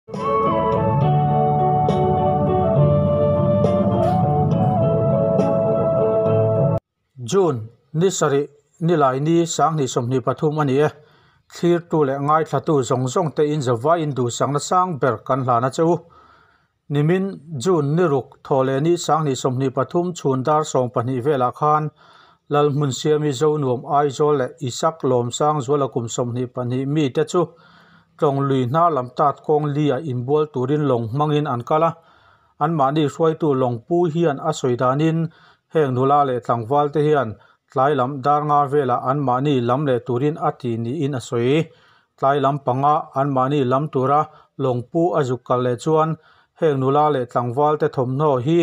June ni sari ni lai ni sang ni som ni pathum ani e thlir tu le ngai thatu zong zong te in zawa in du sang na sang ber kan hlana chu nimin June ni ruk thole ni sang ni som ni pathum chundar song pani vela khan lal mun siami zo nuam ai zo le isak lom sang zola kum som ni pani mi te chu tong lui na lam tat kong lia in bol turin long mangin an kala an mani hruai tu long pu hian a soidanin heng nula le tlangwal te hian tlai lam dar nga vela an mani lam le turin ati ni in a soi tlai lam panga an mani lam tura long pu azukal le chuan heng nula le tlangwal te thomno hi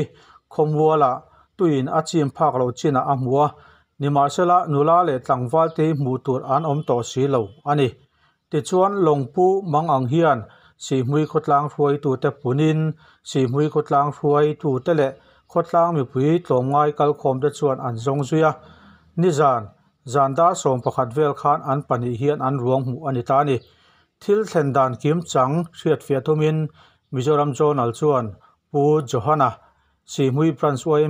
khomwala tuin achim phak lo china amwa ni marsela nula le tlangwal te mu tur an om to si lo ani ti chuan long pu mang ang hian si hui khotlang hruai tu te punin si hui khotlang hruai tu te le khotlang mi pui tlom ngai kal khom te chuan an zong zuya ni zanda som pakhat vel khan an pani hian an ruang mu ani ta ni thil thlendan kim chang hriat fiathumin Mizoram zonal chuan pu Johanna si hui Pranswai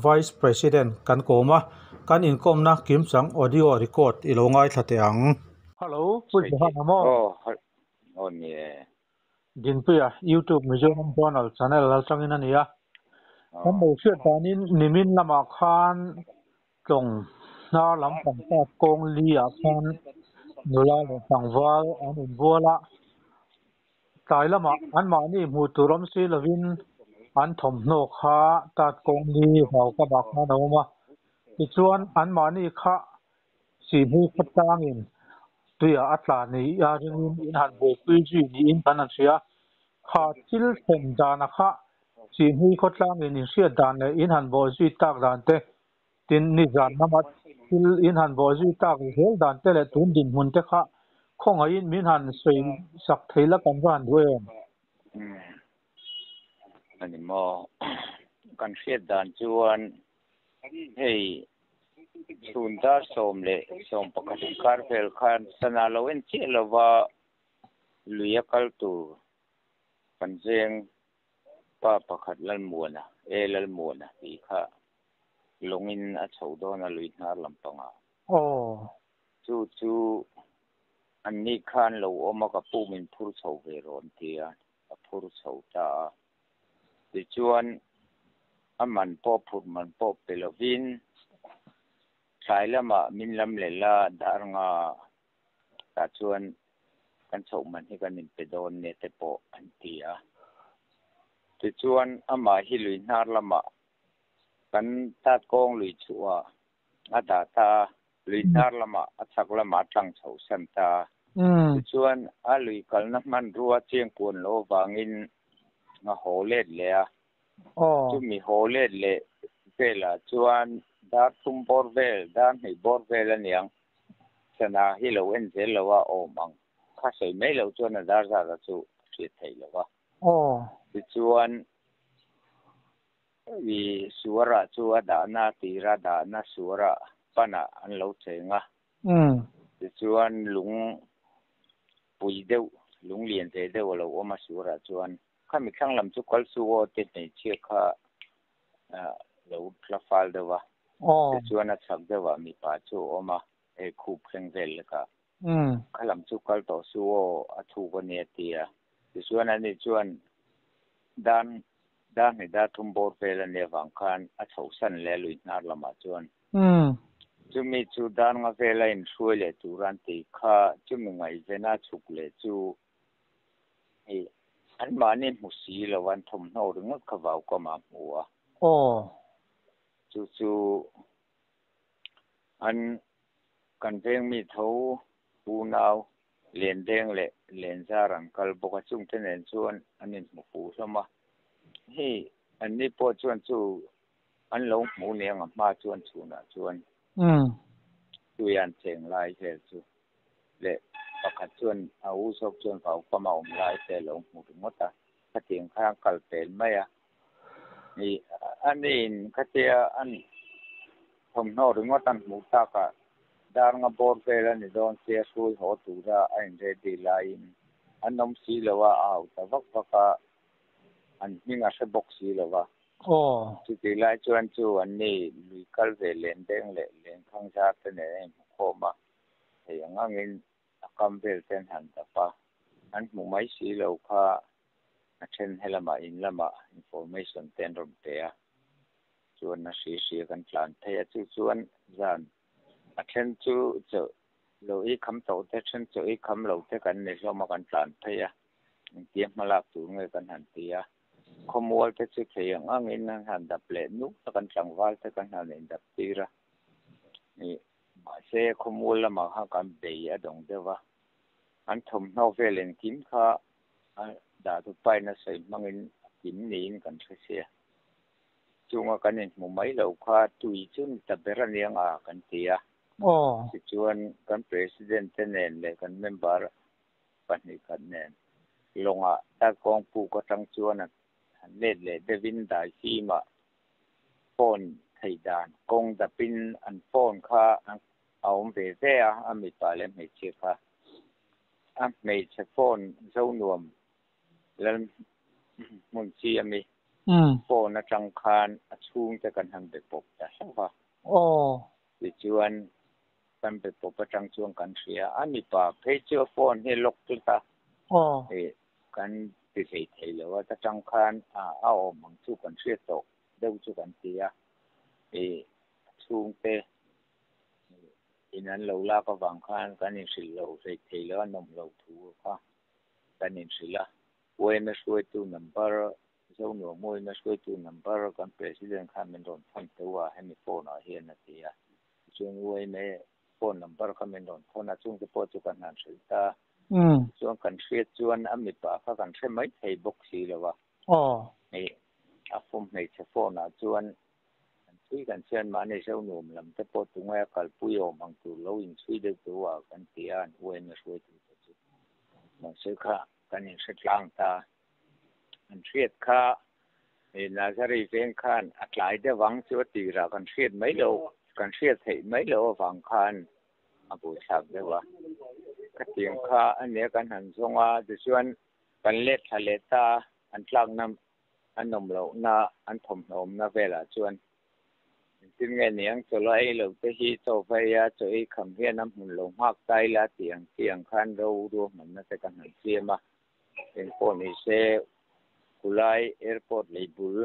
Vice President kan koma kan inkom na kim chang audio record ilongai thatiang hello pu Johanna mo oh yeah din puya YouTube Mizoram zonal channel lal changin ania kan mo hriat danin nimin lama khan tlong na lam pangta kong lia khan nula le tangwal an inbola tlai lama an mani mu turam si lovin an thom no kha tat kong li hau ka bak na noma ti chuan an mani kha si mu khatangin tuya atla ni ya ringin in han bo pg ni in kan an sia kha til thom dana kha si mu khatangin in sia dan le in han bo ji tak dan te tin ni zan namat til in han bo ji tak hel dan te le tun din mun te kha khong in min han sei sak theila kan wan duem ani mo kan hriat dan chuan hei chunda som le som pakhat kar fel khan sana loen che lova luyakal tu panjeng pa pakhat lal muana lal muana ti kha longin a chaudona luinar lampanga chu an ni khan lo oma ka pu min phur chho ve ron tia a phur chho ta ti chuan aman po phur man po pelovin thailama min lam le la darnga ta chuan kan chho man hi kan in pedon ne te po an tia ti chuan ama hi luinar lama kan tat kong lui chua ada ta luinar lama achak lama tlang chho sam ta chuan a lui kal na man ruwa cheng pun lo wangin nga holet le a chu mi holet le vela chuan dar thum bor vel dar nei bor vel aniang sana hi lo en zel lo wa omang kha sei mai lo chuan a dar za chu thi thei lo wa chuan wi suara chu ada na tira da na suara pana an lo chenga chuan lung pui deuh lung lian te deuh lo oma suara chuan khami khang lam chu kal su o te nei che kha lo tlafal dewa chuan a chak dewa mi pa chu oma e khu pheng vel ka khalam chu kal to su o a thu ko ne tia chuan ani chuan dan ni da thum bor vel ne wang khan a chho san le lui nar lama chuan chumi chu dan nga vela in hruai le turan te kha chumi ngai vena chuk le chu e an mani musi lo wan thom no ring kha wau ka ma muwa chu an kan veng mi tho pu nau len deng le len zarang kal boka chung ten en chuan anin mu pu sama hei an ni po chuan chu an lo mu ne nga ma chuan chuna chuan tuyan cheng lai he chu le pakhat chuan a u sok chuan pau kama om lai te lo mu mota khating khang kal pel maya ni anin khatia an thom no ringotan mu ta ka dar nga bor vel ani don se sui ho tu ra ain re di lain อันนมสีแล้วว่าเอาแต่ว่าก็อันนี้งาเสบกสีแล้วว่าจุดที่ไล่ชวนจูอันนี้ลุยกัลเวเลนเด้งเลนข้างชาติเนี่ยโคมาแต่ยังงั้นกำเวลเป็นหันแต่ปะอันมุมไม่สีแล้วค่ะเช่นให้ละมาอินละมา information เต็นรมเตียชวนนักสีกันพลันเทียชวนจันเช่นจูจะเราอีกคำโตแต่เช่นจะอีกคำเราแต่กันในเรามากันพลันเทียเตรียมมาลับตัวเงยกันหันเตียขโมยแต่สุดที่ยังงั้นหันดับเล่นุกแต่กันจังหวะแต่กันหันดับตีระนี่มาเสียขโมยละมาหากันเบียดงเดียวว่าอันทำเอาเวลนกิมค่ะดาตุไปนะใส่มังอินกิมนี่กันเสียจงกันนี่มุมไม่เราค่ะตุยจุนแต่เบรเนียงกันเตียจวนกัน president เนี่ยเลยกัน member ปันนี้กันเนี่ยลงตากองปูก็ตั้งจวนเล่เดวินได้ซีมาโฟนไทยดานกงตะปินอันโฟนค่ะเอาไปเสียมีปลาเล่ไม่เชื่อค่ะไม่ใช่โฟนเจ้านวมแล้วมุนเชียมีโฟนจังคารช่วงจะกันทำไปปกแต่ใช่ป่ะจวนกันไปปกประจังช่วงกันเสียมีปลาเพจเจอโฟนให้ลกตุตากันติดเหตุเลยว่าถ้าจังคันเอามังสู้กันเชื่อตกเดี๋ยวสู้กันเสียช่วงเตอีนั้นเราลาก็บางคันกันนี่สิเราใส่เทแล้วนมเราถูกค่ะกันนี่สิละเว้ยไม่ช่วยตู้นัมเบอร์เจ้าหนูมวยไม่ช่วยตู้นัมเบอร์กันประธานข้ามันโดนทำตัวให้มีโฟนเฮียนเสียช่วงเว้ยไม่โฟนนัมเบอร์ข้ามันโดนคนช่วงจะปวดจุกันหันสิตาช่วงกันเสียจวนมีป่าเขากันใช่ไหมไทยบกสีเลยวะนี่ผมในเฉพาะจวนช่วยกันเชื่อมาในเจ้าหนุ่มลำแต่ปวดตรงนี้กัลปุยอมังตัวเราอินช่วยได้ตัวกันเตียนเว้ยมาช่วยตัวจุดมันเสียค่ะกันยังเสียล้างตามันเสียค่ะน่าจะรีเฟนขันอัดหลายได้หวังช่วยตีระกันเสียไม่โลกันเสียถี่ไม่โลฝังขันบูชาได้ว่าก็เตียงค่ะอันนี้กันหันทรงว่าจะชวนกันเล็ดทะเลตาอันกลางน้ำอันนมเราหน้าอันถมนมหน้าเวลาชวนจึงไงเนียงจะไล่เราไปที่โซฟายาจะอีกคำเพี้ยน้ำมันลงมากใจละเตียงคันเราดูมันน่าจะกันหันเสียมาเป็นคนอิเซกุไลแอร์พอร์ตเลยบุล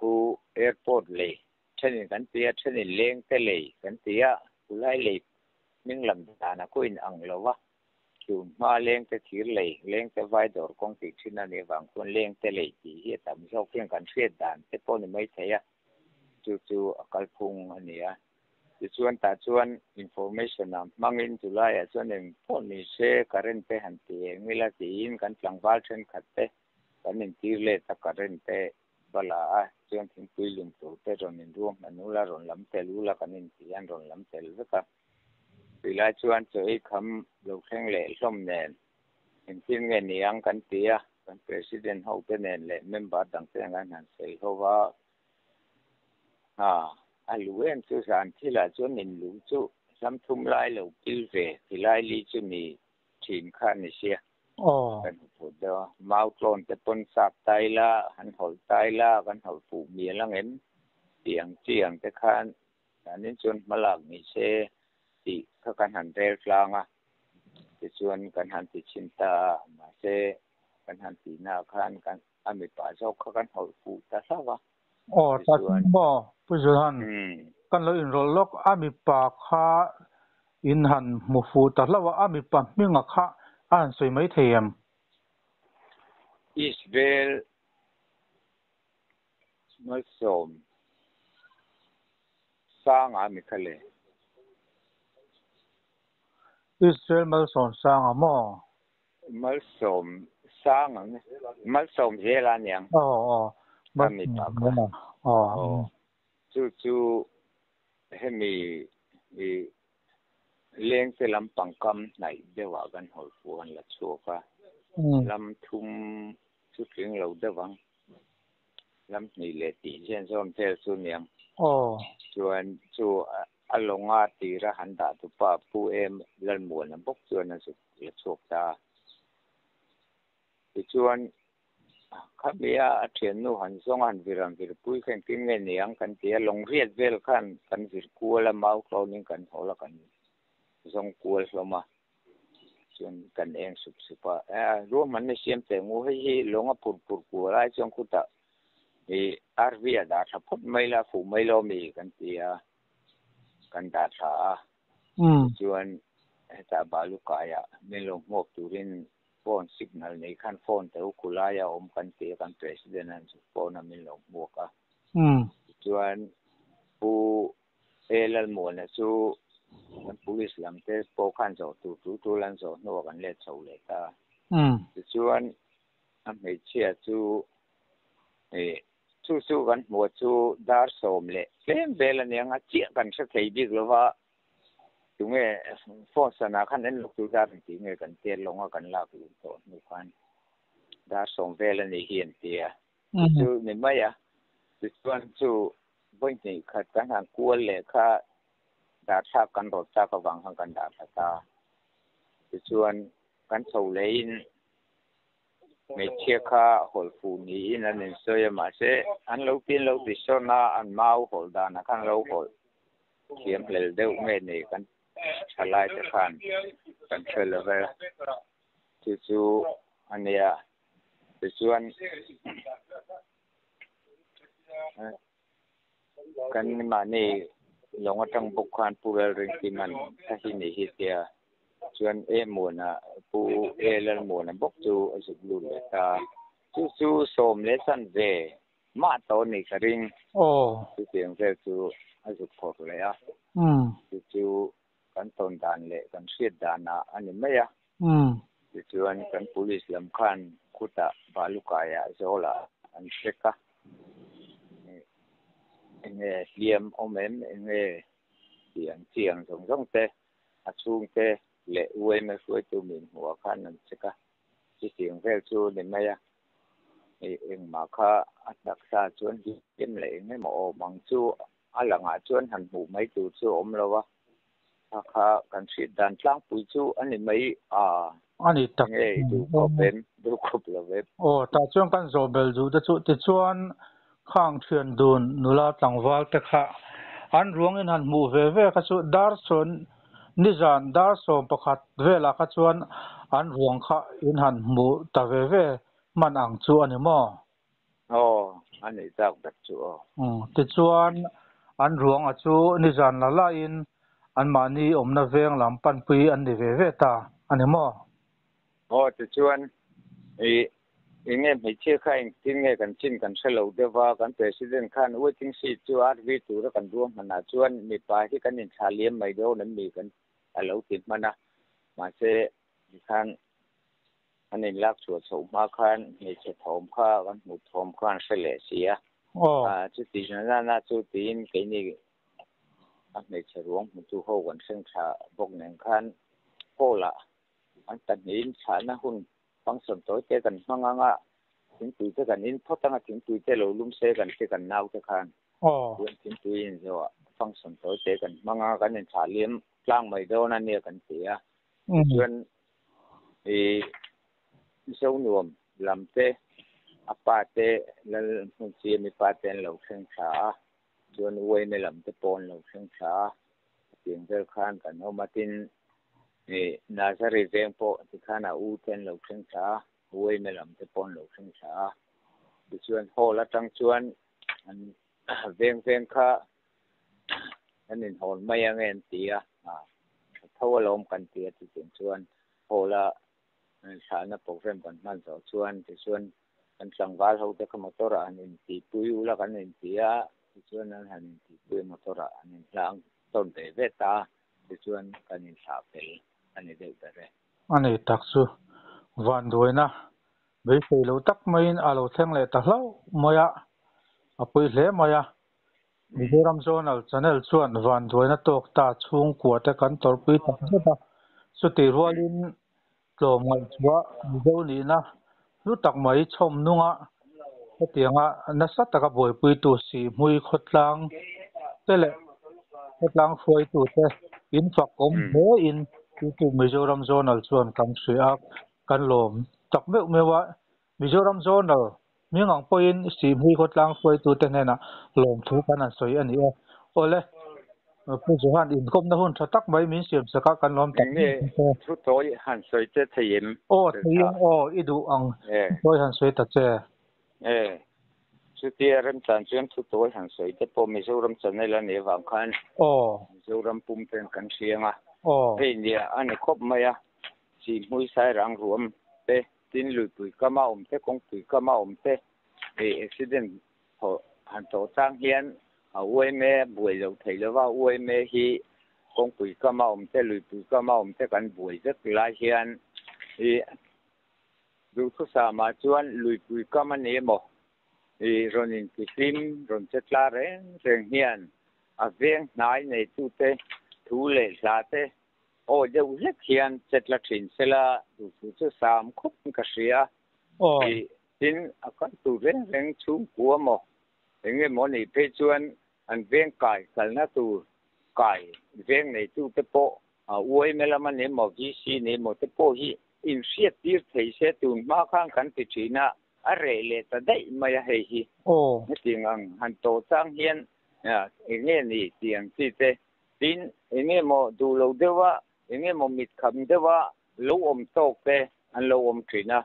กูแอร์พอร์ตเลยฉันกันเตียฉันเลี้ยงแต่เลยกันเตียกุไลเลยมิ่งลำตานะคุยอังเราวะจูมาเลี้ยงแต่ทีเลยเลี้ยงแต่ไว้ดอกกองติดชิ้นนั้นเองบางคนเลี้ยงแต่เลยที่เฮียแต่ไม่ชอบเพียงกันเสียดานแต่พวกนี้ไม่ใช่จู่กัลพุงอันนี้ชวนแต่ชวน information มังอินจุไลชวนหนึ่งพวกนี้เชื่อการเตะหันเตียงเวลาที่อินกันหลังบ้านเช่นขัดเตะกันอินทีเล่ตะการเตะเวลาชวนถึงคุยลุมตัวเตะรอนอินร่วมมันนู้ละรอนลำเตลูละกันอินที่อันรอนลำเตลูก็เวลาชวนจะอีกคำเราแข่งเล่ส้มแนนเห็นที่เงี้ยนี่ยังกันเตียกัน president เขาเป็นแนนเล่เมมเบอร์ต่างๆกันหันเสียเขาว่าลูเอ็นสุสานที่ละจวนนินลูจูซ้ำทุ่มไล่เรากิลเวที่ไล่ลีจุนี่ถิ่นข้านิเชียกันพูดเดียวมาโกลนแต่ปนสับไตละหันหอยไตละกันหอยฝูเมียละเงินเจียงแต่ข้านอันนี้จวนมาหลักนิเชติเขากันหันเรลลางจะชวนกันหันติชินตามาเชกันหันตีนาข้านกันมีป่าเจ้าเขากันหอยฝูตาซาวะตัดบ่ผู้ชวนกันเลยอินโรลกมีปากข้าอินหันหมู่ฟูตัดแล้วว่ามีปากมิ่งข้าสวยไม่เทียมอิสเบลมัลสมสร้างมีทะเลอิสราเอลมัลสมสร้างมั่วมัลสมสร้างมัลสมเฮลานียงมีปากจู่ให้มีเลี้ยงเสลำปังคำไหนเดี๋ยวว่ากันหอยฟูกันละชัวค่ะลำทุ่มชุดเลี้ยงเราเดี๋ยววังลำนี่เลตีเช่นส้มเทลสุนียงชวนอลงอาตีระหันดาตุปาปูเอ็มลันมวนบกชวนสุดละชัวตา thì chuan khắp bia chuyện nu hành song hành việc bùi khen kinh nghe niang cần tia long riết vel khan cần việc cua là mau câu nhưng cần họ là cần song cua là mà chuan cần em sụp sụp rồi mình xem thế ngô hay long à pur cua lại trong khu ta thì arvia đã thắp phốt mấy là phụ mấy lo mì cần tia cần đã thà chuan ta balu kaya mình long một turin phone signal này khăn phone tới Ukulaya cần tia cần president anh phone mình long mua cả chuan pu elal mua là chu kan police lam te po khan zo tu lan zo no kan le chau le ta chuan am hei chia chu chu kan mo chu dar som le tlem bela ne nga chia kan sa thei bi lova tunge phone sana khan en luk tu dar ti nge kan te longa kan la ku to nu khan dar som bela ne hian tia chu ne maya chuan chu boin ni khat kan han kual le kha đã sa kan rot sa ka wang hang kan da ta chuan kan chho lein me che kha hol fu ni in an soya ma se an lo tin lo ti so na an mau hol da na kan lo hol khiam hlel deuh nge ni kan thalai te khan kan thel ve chu ania chuan kan ma ni long atang bukhan pural ring timan kasi ni hitia chuan mona pu elal mona bok chu azublu le ta chu som le san ve ma to ni karing chu tiang ve chu azuk phok le a chu kan ton dan le kan siat dana ani maya chuan kan police lam khan khuta balukaya zola an seka nghe liam em nghe chiang rong te chung te le uai me suai tu min hua khan nan cheka chi tiang vel chu ne maya eng ma kha atak sa chuan hi em le nge mo mang chu alanga chuan han bu mai tu chu om lowa kha kan si dan tlang pui chu ani mai ani tak nge du ko lo ve ta chuan kan zo bel du te chu ti chuan khang thian dun nula tlangwal te kha an ruang in han mu ve kha chu dar son nizan dar som pakhat vela kha chuan an ruang kha in han mu ta ve man ang chu ani mo ani tak dak chu ti chuan an ruang a chu nizan la in an mani omna veng lam pan pui an ni ve ta ani mo ti chuan nghe mấy chiếc khai tin nghe cần chin cần sơ lầu đưa vào cần president khan waiting seat chu RV tu ra cần duam mà chuan mi pa hi kan in tha liam mai do nan mi kan alo tin mana ma se khan anin lak chu chho ma khan mi che thom kha kan mu thom khan se le sia chu ti na chu tin ke ni me che ruang mu chu ho kan seng tha bok neng khan pola an tan in cha na hun function tối te kan manga tin tui te kan in photanga tin tui te lo lum se kan te kan nau te khan tin tui in zo function tối te kan manga kan in tha liam tlang mai do na ne kan tia chuan so nuam lam te apa te lal hun chi mi pa ten lo theng tha chuan wei me lam te pon lo theng tha tin vel khan kan o matin nazari vengpo ti khana u ten lo theng tha uai me lam te pon lo theng tha ti chuan hola tang chuan an veng kha anin hol mai angen tia thawalom kan tia ti ten chuan hola sana program kan man zo chuan ti chuan kan sangwal ho te motora anin ti pui ula kan in tia ti chuan an han ti pui motora anin lang ton te veta ti chuan kan in sa pel ani deuh dare ani taksu van doina bei sei lo tak main alo thleng le ta hlau moya apui hle moya Mizoram Zonal Channel chuan van doina tok ta chung kwa te kan tor pui tak ta suti rualin tlom ngal chua mizo ni na lu tak mai chom nunga tianga na sa taka boi pui tu si mui khotlang tele khotlang foi tu te in fakom he in tu Mizoram Zonal chuan kam hria kan lom tak meu mewa Mizoram zonal mi ngang point si mui khotlang foi tu te nena lom thu kan an soi ani e ole pu johan in kom na hun thatak mai min siam saka kan lom tak thu toi han soi te thayim o idu ang toi han soi ta che chu tia ram chan chuan thu toi han soi te po Mizoram chanai la ne wang khan Mizoram pum ten kan sianga hei nia ani khop maya si mui sai rang ruam te tin lui pui kama te kong pui kama te accident ho han to chang hian uai me buai lo thei lawa uai me hi kong pui kama te lui pui kama te kan buai zet lai hian du thu sa ma chuan lui pui kama ne mo ronin ki sim ron chetla reng hian aveng nai nei tu te thu le la te deu lek hian chetla thin sela du chu sam khup ka ria tin akan tu reng chung kwa mo enge mo ni pe chuan an veng kai kalna tu kai veng nei tu te po uai melama ne mo gi si ne mo te po hi in siat tir thei se tu ma khang kan ti thina are le ta dai maya hei hi ni tingang han to chang hian enge ni tiang ti te tin enge mo du lo dewa enge mo mit kham dewa lo om tok te an lo om thina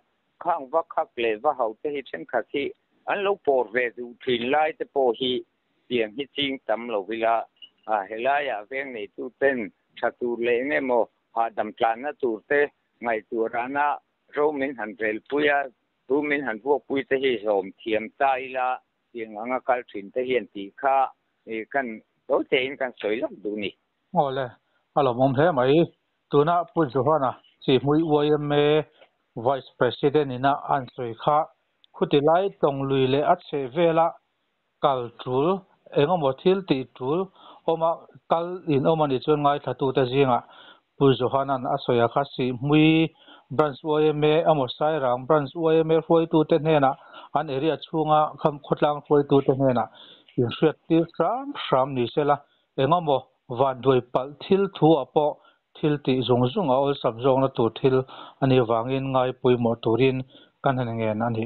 khang va khak le va hau te hi chen kha thi an lo por ve du thin lai te po hi tiang hi ching tam lo vila helaya veng nei tu ten thatu le enge mo dam tlan na tur te ngai tur ana ro min han rel puya tu min han vu pui te hi som thiam tai la tiang anga kal thin te hian ti kha kan to te in kan soi lok du ni ole alo mom he mai tuna pu johana si mui me vice president ina an soi kha khutilai tong lui le at se vela kal trul engamo thil ti trul oma kal in oma ni chon ngai thatu ta jinga pu johana a soya kha si mui branch me amo sai rang branch me foi tu te nena an area chunga kham khotlang foi tu te nena in hriat ti ram ni sela engamo van doi pal thil thu apo thil ti zong zong a ol sab zong na tu thil ani wangin ngai pui mo turin kan han ngen ani